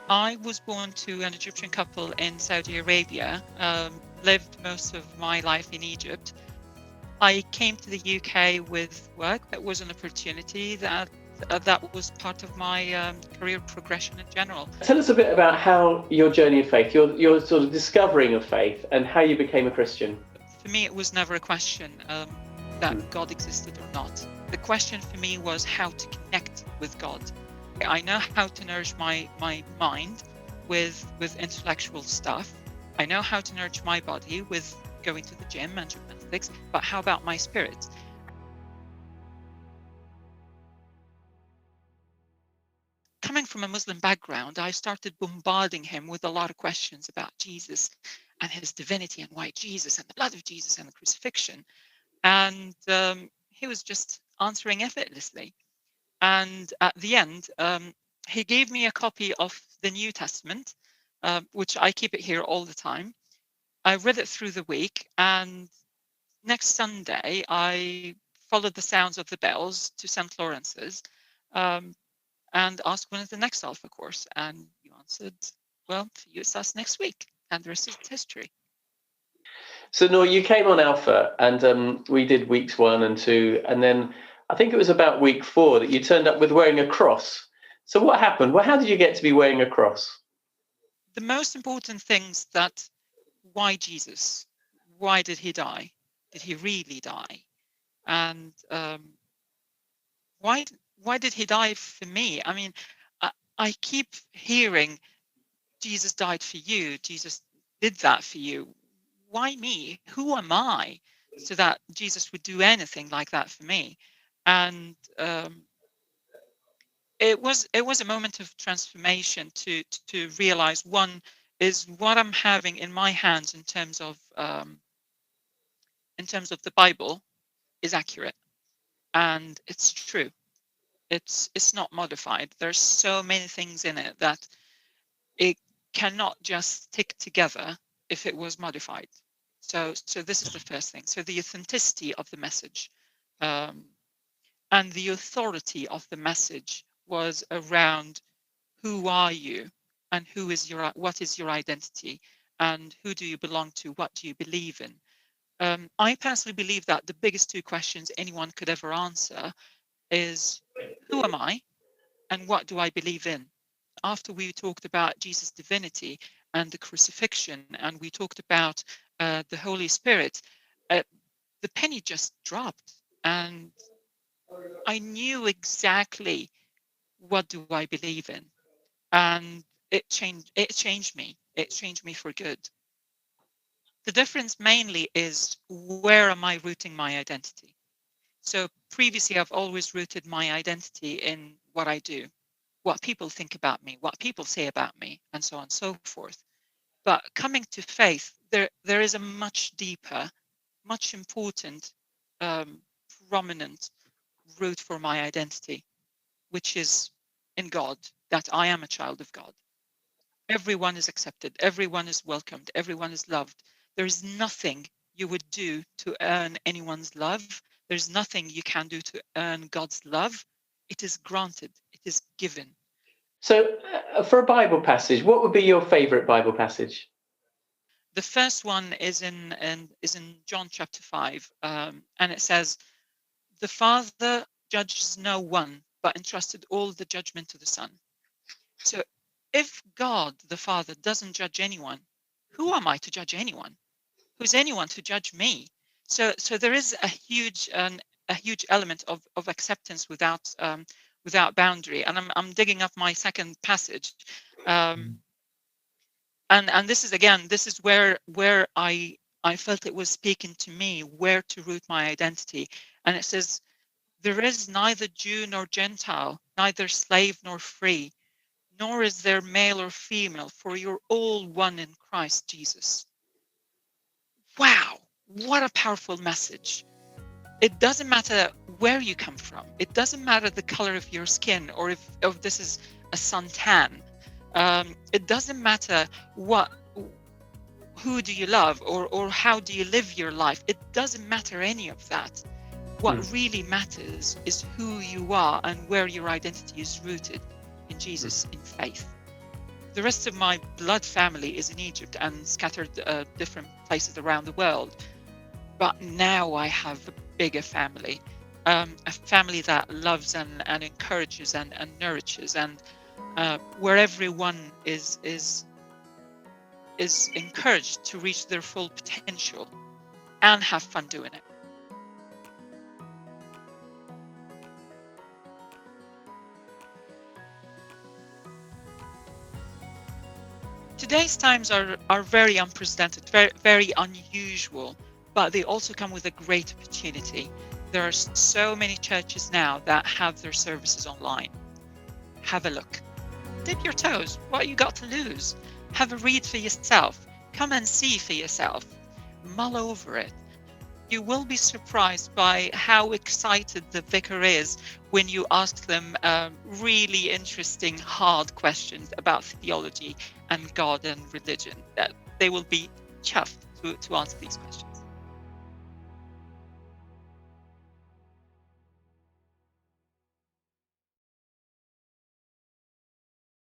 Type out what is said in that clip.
I was born to an Egyptian couple in Saudi Arabia, lived most of my life in Egypt. I came to the UK with work. That was an opportunity that was part of my career progression in general. Tell us a bit about how your journey of faith, your sort of discovering of faith, and how you became a Christian. For me, it was never a question that Mm. God existed or not. The question for me was how to connect with God. I know how to nourish my mind with intellectual stuff. I know how to nourish my body with going to the gym and gymnastics, but how about my spirit? Coming from a Muslim background, I started bombarding him with a lot of questions about Jesus and his divinity and why Jesus and the blood of Jesus and the crucifixion. And he was just answering effortlessly. And at the end, he gave me a copy of the New Testament, which I keep it here all the time. I read it through the week, and next Sunday, I followed the sounds of the bells to St. Lawrence's um, and asked when is the next Alpha course. And you answered, well, for you, it's us next week. And the rest is history. So, Noor, you came on Alpha, and we did weeks 1 and 2, and then I think it was about week 4 that you turned up with wearing a cross. So, what happened? Well, how did you get to be wearing a cross? The most important things that why Jesus? Why did he die? Did he really die? And why why did he die for me? I mean, I, I keep hearing Jesus died for you. Jesus did that for you. Why me? Who am I so that Jesus would do anything like that for me? And it was a moment of transformation to realize one is what I'm having in my hands in terms of the Bible is accurate and it's true. It's not modified. There's so many things in it that it cannot just stick together if it was modified. So this is the first thing. So the authenticity of the message um, and the authority of the message was around who are you and what is your identity and who do you belong to, what do you believe in. I personally believe that the biggest two questions anyone could ever answer is who am I and what do I believe in? After we talked about Jesus' divinity and the crucifixion, and we talked about the Holy Spirit, uh, the penny just dropped, and I knew exactly what do I believe in, and it changed. It changed me. It changed me for good. The difference mainly is where am I rooting my identity? So previously, I've always rooted my identity in what I do, what people think about me, what people say about me, and so on and so forth. But coming to faith, there is a much deeper, much important, um, prominent root for my identity, which is in God, that I am a child of God. Everyone is accepted, everyone is welcomed, everyone is loved. There is nothing you would do to earn anyone's love. There's nothing you can do to earn God's love. It is granted, it is given. So, for a Bible passage, what would be your favorite Bible passage? The first one is in John chapter 5, and it says, "The Father judges no one, but entrusted all the judgment to the Son." So, if God the Father doesn't judge anyone, who am I to judge anyone? Who's anyone to judge me? So there is a huge element of acceptance without boundary. And I'm digging up my second passage. Um, and this is where I felt it was speaking to me where to root my identity. And it says, there is neither Jew nor Gentile, neither slave nor free, nor is there male or female, for you're all one in Christ Jesus. Wow, what a powerful message. It doesn't matter where you come from, it doesn't matter the color of your skin, or if this is a suntan. It doesn't matter what who do you love, or how do you live your life. It doesn't matter any of that. What Mm. really matters is who you are and where your identity is rooted in Jesus, in faith. The rest of my blood family is in Egypt and scattered different places around the world. But now I have a bigger family, a family that loves and encourages and nourishes, and where everyone is encouraged to reach their full potential and have fun doing it. Today's times are very unprecedented, very, very unusual, but they also come with a great opportunity. There are so many churches now that have their services online. Have a look. Dip your toes. What you got to lose? Have a read for yourself. Come and see for yourself. Mull over it. You will be surprised by how excited the vicar is when you ask them really interesting, hard questions about theology and God and religion. That they will be chuffed to answer these questions.